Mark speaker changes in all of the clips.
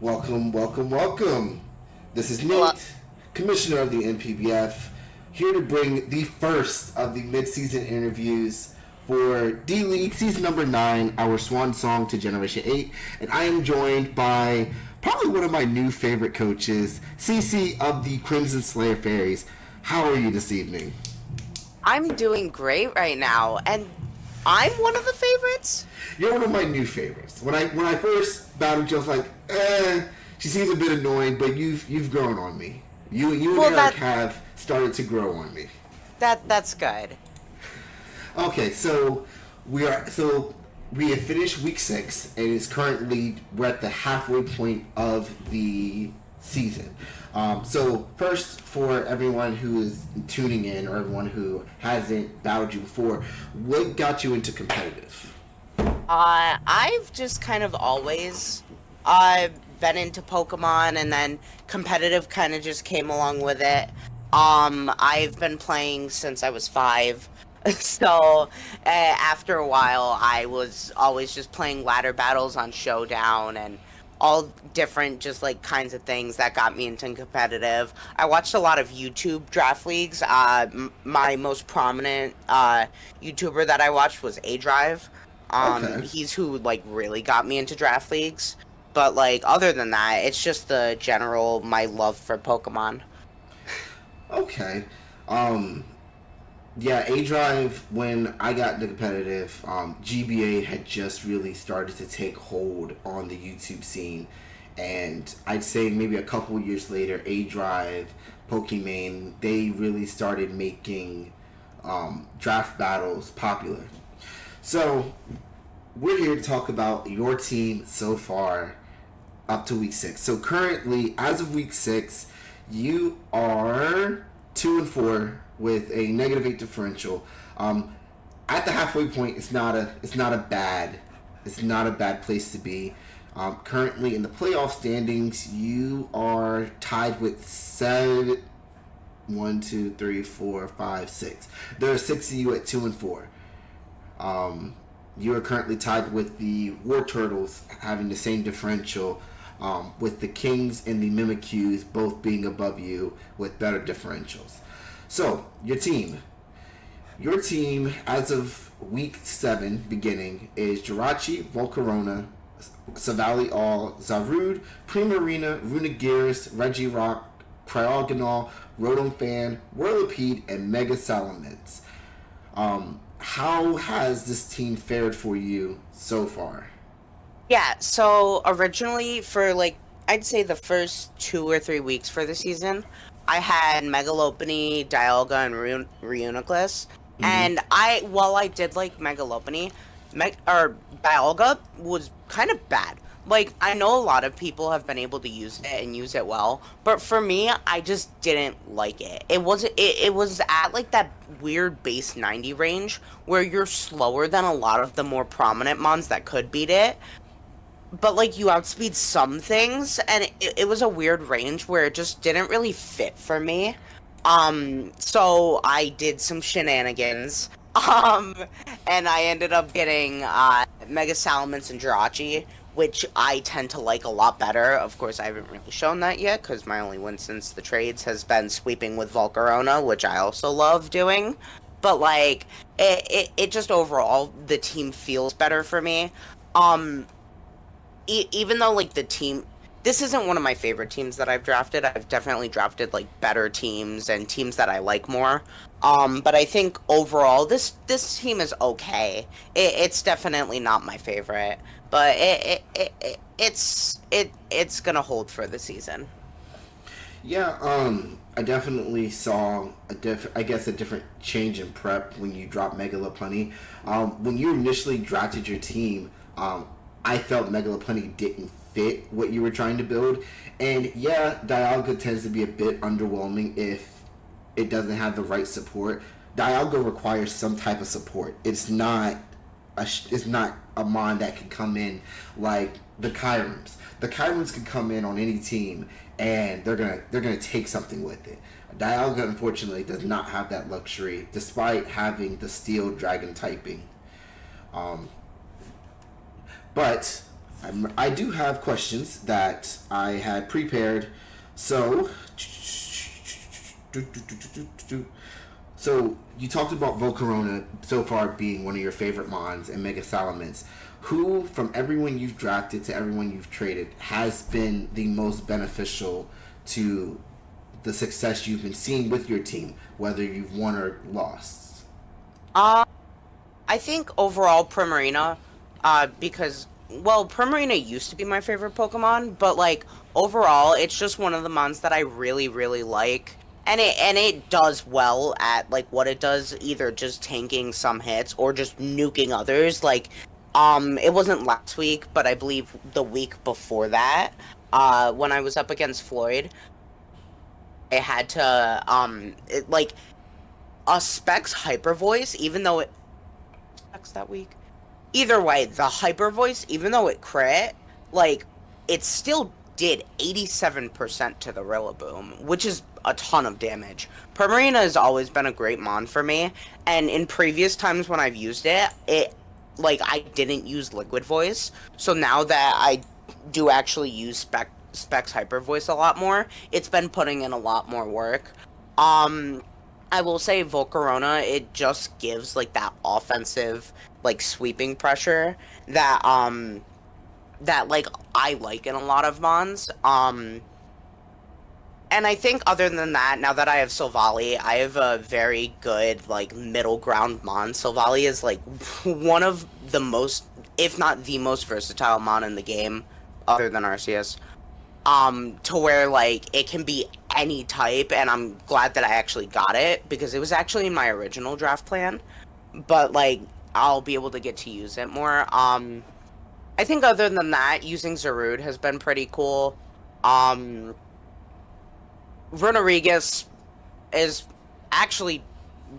Speaker 1: Welcome, welcome, welcome. This is
Speaker 2: Hello.
Speaker 1: Nate, Commissioner of the NPBF, here to bring the first of the midseason interviews for D League Season number 9, our swan song to Generation 8. And I am joined by probably one of my new favorite coaches, CC of the Crimson Slayer Faries. How are you this evening?
Speaker 2: I'm doing great right now, and I'm one of the favorites.
Speaker 1: You're one of my new favorites. When I first battled you, I was like, she seems a bit annoying, but you've grown on me. You and
Speaker 2: Well,
Speaker 1: Eric
Speaker 2: that
Speaker 1: have started to grow on me.
Speaker 2: that's good.
Speaker 1: Okay, we have finished week 6, and it's currently we're at the halfway point of the season. So first, for everyone who is tuning in or everyone who hasn't battled you before, what got you into competitive?
Speaker 2: I've just kind of always uh been into Pokemon, and then competitive kind of just came along with it. I've been playing since I was 5. So after a while, I was always just playing ladder battles on Showdown and all different just like kinds of things that got me into competitive. I watched a lot of YouTube draft leagues. My most prominent YouTuber that I watched was A Drive.
Speaker 1: Okay.
Speaker 2: He's who like really got me into draft leagues. But like other than that, it's just the general my love for Pokemon.
Speaker 1: Okay. Um, yeah, A Drive, when I got into competitive, GBA had just really started to take hold on the YouTube scene. And I'd say maybe a couple years later, A Drive, Pokimane, they really started making draft battles popular. So, we're here to talk about your team so far up to week 6. So currently, as of week 6, you are 2-4 with a -8 differential. At the halfway point, it's not a bad place to be. Currently in the playoff standings, you are tied with 7. 1, 2, 3, 4, 5, 6. There are 6 of you at 2-4. You are currently tied with the War Turtles having the same differential, with the Kings and the Mimikyus both being above you with better differentials. So, Your team, as of week 7 beginning, is Jirachi, Volcarona, Savali All, Zarude, Primarina, Runagiris, Regirock, Cryogonal, Rotom-Fan, Whirlipede, and Mega Salamence. How has this team fared for you so far?
Speaker 2: Yeah, so originally for like I'd say the first 2 or 3 weeks for the season, I had Megalopony, Dialga, and Reuniclus.
Speaker 1: Mm-hmm.
Speaker 2: And while I did like Megalopony, Dialga was kind of bad. Like I know a lot of people have been able to use it and use it well, but for me, I just didn't like it. It was at like that weird base 90 range where you're slower than a lot of the more prominent mons that could beat it, but like you outspeed some things, and it was a weird range where it just didn't really fit for me. So I did some shenanigans. um and I ended up getting Mega Salamence and Jirachi, which I tend to like a lot better. Of course, I haven't really shown that yet because my only win since the trades has been sweeping with Volcarona, which I also love doing. But like it just overall the team feels better for me. um Even though like the team, this isn't one of my favorite teams that I've drafted. I've definitely drafted like better teams and teams that I like more. But I think overall this team is okay. It's definitely not my favorite, but it's gonna hold for the season.
Speaker 1: Yeah, I definitely saw I guess a different change in prep when you dropped Megalopunny. When you initially drafted your team, I felt Megalopunny didn't fit what you were trying to build, and yeah, Dialga tends to be a bit underwhelming if it doesn't have the right support. Dialga requires some type of support. It's not a mon that can come in like the Kyrems. The Kyrems can come in on any team and they're gonna take something with it. Dialga unfortunately does not have that luxury, despite having the Steel Dragon typing. Um, but I do have questions that I had prepared. So, so you talked about Volcarona so far being one of your favorite mons and Mega Salamence. Who, from everyone you've drafted to everyone you've traded, has been the most beneficial to the success you've been seeing with your team, whether you've won or lost?
Speaker 2: Um, I think overall Primarina, because well, Primarina used to be my favorite Pokemon, but like overall, it's just one of the mons that I really, really like, and it does well at like what it does, either just tanking some hits or just nuking others. Like, it wasn't last week, but I believe the week before that, when I was up against Floyd, I had to like a Specs Hyper Voice, even though it Specs that week. Either way, the hyper voice, even though it crit, like, it still did 87% to the Rillaboom, which is a ton of damage. Primarina has always been a great mon for me, and in previous times when I've used it, like, I didn't use Liquid Voice, so now that I do actually use Specs Hyper Voice a lot more, it's been putting in a lot more work. Um, I will say Volcarona, it just gives, like, that offensive like sweeping pressure that like I like in a lot of mons. And I think other than that, now that I have Silvally, I have a very good like middle ground mon. Silvally is like one of the most, if not the most versatile mon in the game, other than Arceus. To where like it can be any type, and I'm glad that I actually got it because it was actually in my original draft plan. But like I'll be able to get to use it more. I think other than that, using Zarude has been pretty cool. Um, Runerigus is actually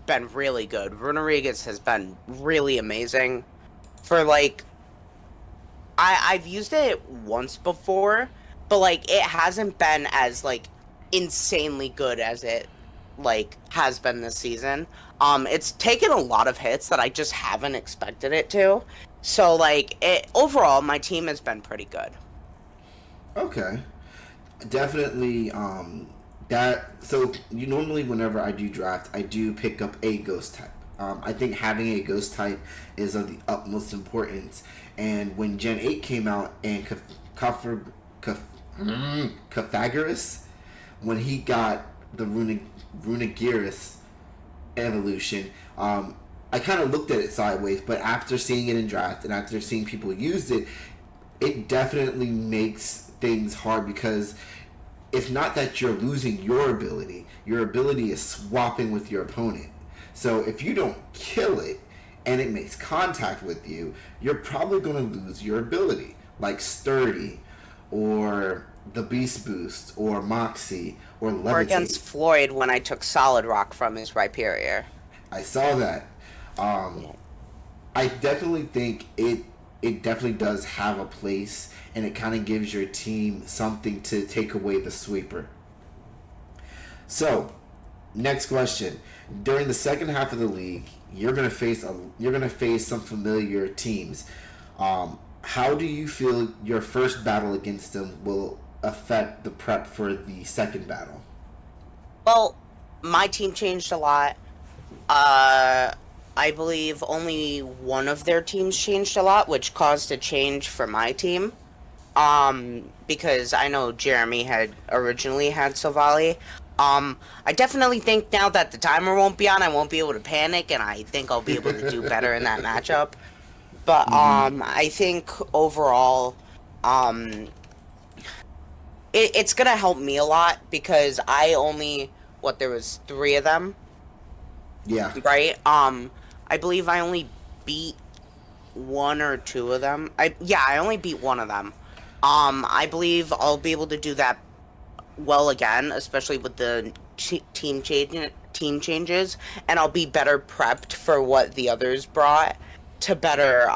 Speaker 2: been really good. Runerigus has been really amazing. For like, I've used it once before, but like it hasn't been as like insanely good as it like has been this season. It's taken a lot of hits that I just haven't expected it to. So like it overall my team has been pretty good.
Speaker 1: Okay. Definitely that so you normally whenever I do draft I do pick up a ghost type. I think having a ghost type is of the utmost importance, and when Gen 8 came out and Cafagarous, when he got the Runigiris evolution, I kind of looked at it sideways, but after seeing it in draft and after seeing people use it, it definitely makes things hard because it's not that you're losing your ability is swapping with your opponent. So if you don't kill it and it makes contact with you, you're probably going to lose your ability, like Sturdy or the Beast Boost or Moxie or
Speaker 2: Or against
Speaker 1: Levitate.
Speaker 2: Floyd when I took Solid Rock from his Rhyperior.
Speaker 1: I saw that. Um,
Speaker 2: Yeah.
Speaker 1: I definitely think it definitely does have a place, and it kind of gives your team something to take away the sweeper. So, next question: during the second half of the league, you're gonna face some familiar teams. How do you feel your first battle against them will affect the prep for the second battle?
Speaker 2: Well, my team changed a lot. Uh, I believe only one of their teams changed a lot, which caused a change for my team. Because I know Jeremy had originally had Savali. I definitely think now that the timer won't be on, I won't be able to panic, and I think I'll be able to do better in that matchup. But I think overall, um, it's gonna help me a lot because I only there was three of them,
Speaker 1: Yeah.
Speaker 2: right? I believe I only beat one or two of them. I only beat one of them. I believe I'll be able to do that well again, especially with the team changes, and I'll be better prepped for what the others brought to better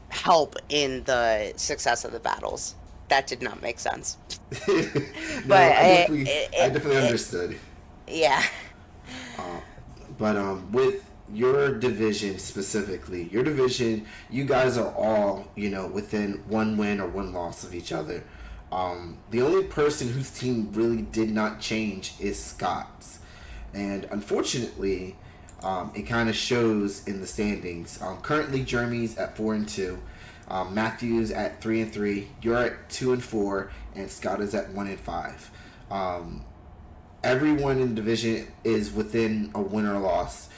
Speaker 2: help in the success of the battles. That did not make sense,
Speaker 1: No,
Speaker 2: but
Speaker 1: I definitely understood.
Speaker 2: yeah.
Speaker 1: But with your division specifically, your division, you guys are all, within one win or one loss of each other. The only person whose team really did not change is Scott's. And unfortunately, it kind of shows in the standings. Currently, Jeremy's at 4-2, Matthew's at 3-3, you're at 2-4, and Scott is at 1-5. Everyone in the division is within a win or loss.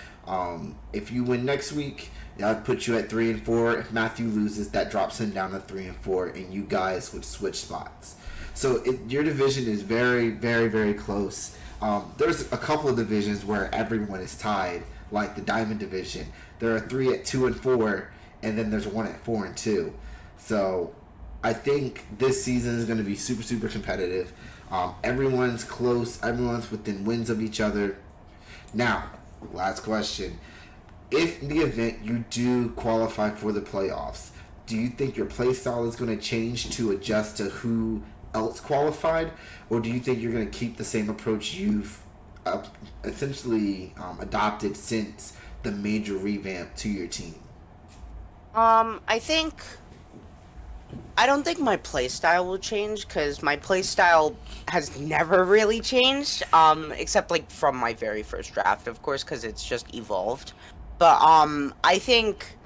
Speaker 1: If you win next week, that puts you at 3-4. If Matthew loses, that drops him down to 3-4, and you guys would switch spots. So your division is very, very, very close. There's a couple of divisions where everyone is tied, like the Diamond division. There are three at 2-4, and then there's one at 4-2. So I think this season is going to be super, super competitive. Everyone's close. Everyone's within wins of each other. Now, last question. If in the event you do qualify for the playoffs, do you think your play style is going to change to adjust to who else qualified? Or do you think you're going to keep the same approach you've essentially adopted since the major revamp to your team?
Speaker 2: I don't think my playstyle will change because my playstyle has never really changed, except like from my very first draft, of course, because it's just evolved. But I think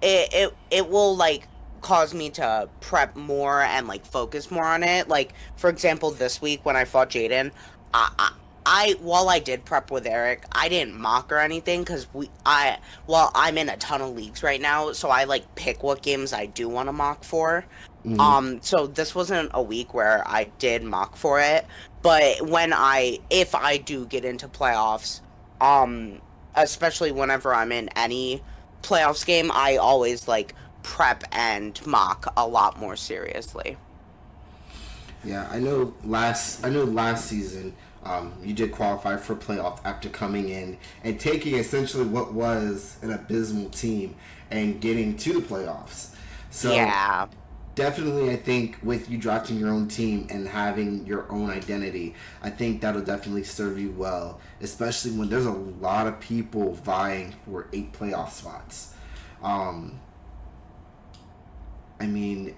Speaker 2: it will like cause me to prep more and like focus more on it. Like for example, this week when I fought Jaden, I while I did prep with Eric, I didn't mock or anything because I'm in a ton of leagues right now, so I like pick what games I do want to mock for. So this wasn't a week where I did mock for it, but if I do get into playoffs, especially whenever I'm in any playoffs game, I always like prep and mock a lot more seriously.
Speaker 1: Yeah, I know last season, you did qualify for playoff after coming in and taking essentially what was an abysmal team and getting to the playoffs. So
Speaker 2: Yeah.
Speaker 1: definitely, I think with you drafting your own team and having your own identity, I think that'll definitely serve you well, especially when there's a lot of people vying for 8 playoff spots. Um, I mean,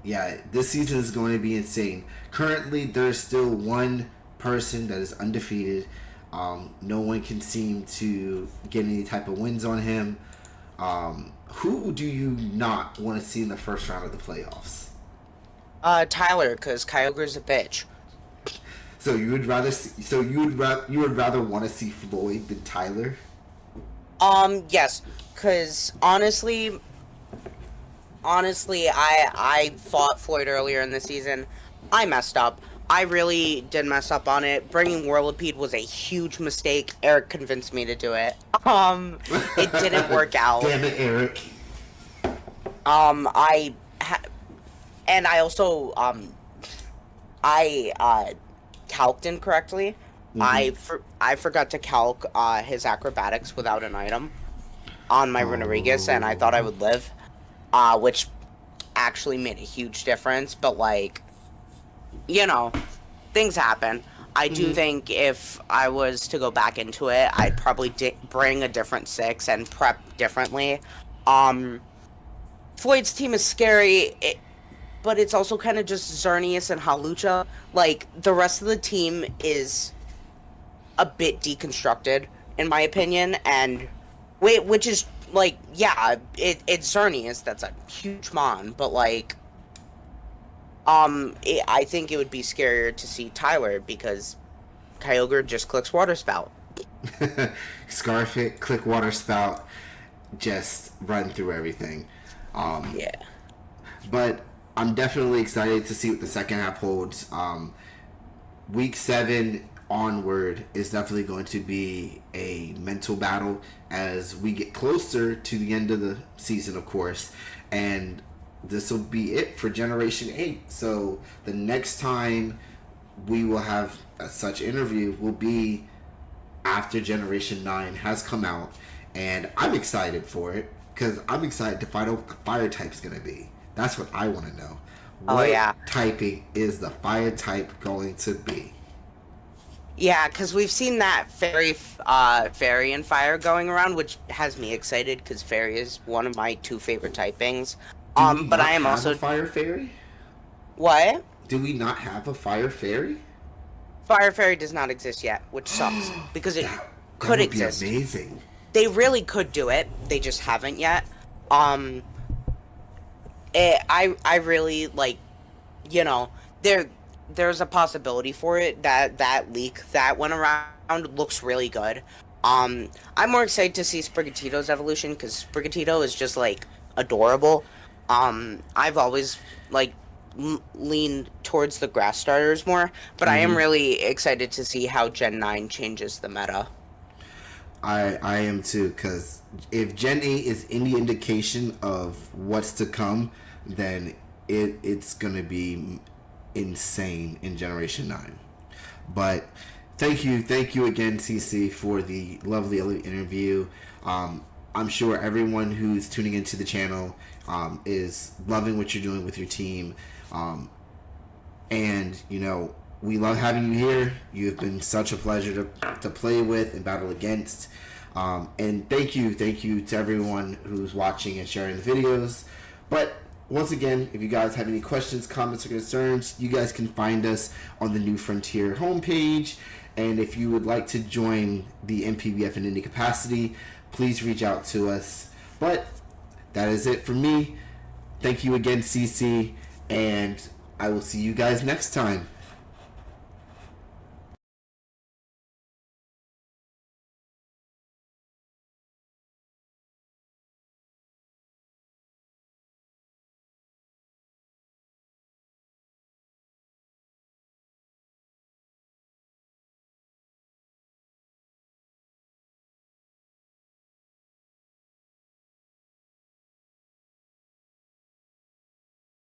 Speaker 1: yeah, this season is going to be insane. Currently, there's still one person that is undefeated. No one can seem to get any type of wins on him. Who do you not want to see in the first round of the playoffs?
Speaker 2: Tyler, because Kyogre's a bitch.
Speaker 1: So you would rather want to see Floyd than Tyler?
Speaker 2: Yes, because honestly, I fought Floyd earlier in the season. I messed up. I really did mess up on it. Bringing Whirlipede was a huge mistake. Eric convinced me to do it. It didn't work out.
Speaker 1: Damn it, Eric.
Speaker 2: I and I also I calced incorrectly. I forgot to calc his acrobatics without an item on my Runarigus, and I thought I would live, which actually made a huge difference. But like, things happen. I do think if I was to go back into it, I'd probably bring a different 6 and prep differently. Floyd's team is scary, but it's also kind of just Xerneas and Halucha. Like, the rest of the team is a bit deconstructed, in my opinion, and which is, like, yeah, it's Xerneas that's a huge mon, but, like, I think it would be scarier to see Tyler, because Kyogre just clicks Water Spout.
Speaker 1: Scarf it, click water spout, just run through everything.
Speaker 2: Yeah.
Speaker 1: But I'm definitely excited to see what the second half holds. Week 7 onward is definitely going to be a mental battle as we get closer to the end of the season, of course. And this will be it for Generation 8. So the next time we will have a such interview will be after Generation 9 has come out. And I'm excited for it because I'm excited to find out what the fire type's going to be. That's what I want to know.
Speaker 2: Oh,
Speaker 1: What
Speaker 2: yeah.
Speaker 1: typing is the fire type going to be?
Speaker 2: Yeah, because we've seen that fairy and fire going around, which has me excited because fairy is one of my two favorite typings.
Speaker 1: Do we
Speaker 2: But I
Speaker 1: not
Speaker 2: am
Speaker 1: have a
Speaker 2: also
Speaker 1: fire fairy?
Speaker 2: what?
Speaker 1: Do we not have a fire fairy?
Speaker 2: Fire fairy does not exist yet, which sucks because it
Speaker 1: that that
Speaker 2: could
Speaker 1: would be
Speaker 2: exist.
Speaker 1: amazing.
Speaker 2: They really could do it. They just haven't yet. Um, I really like, you know, there there's a possibility for it that that leak that went around looks really good. I'm more excited to see Sprigatito's evolution because Sprigatito is just like adorable. I've always like leaned towards the grass starters more, but I am
Speaker 1: Hmm.
Speaker 2: really excited to see how Gen 9 changes the meta.
Speaker 1: I am too, because if Gen 8 is any indication of what's to come, then it's gonna be insane in Generation 9. But thank you again, CC, for the lovely interview. I'm sure everyone who's tuning into the channel is loving what you're doing with your team. Um, and, you know, we love having you here. You've been such a pleasure to play with and battle against. And thank you to everyone who's watching and sharing the videos. But once again, if you guys have any questions, comments, or concerns, you guys can find us on the New Frontier homepage. And if you would like to join the NPBF in any capacity, please reach out to us. But that is it for me. Thank you again, CC, and I will see you guys next time.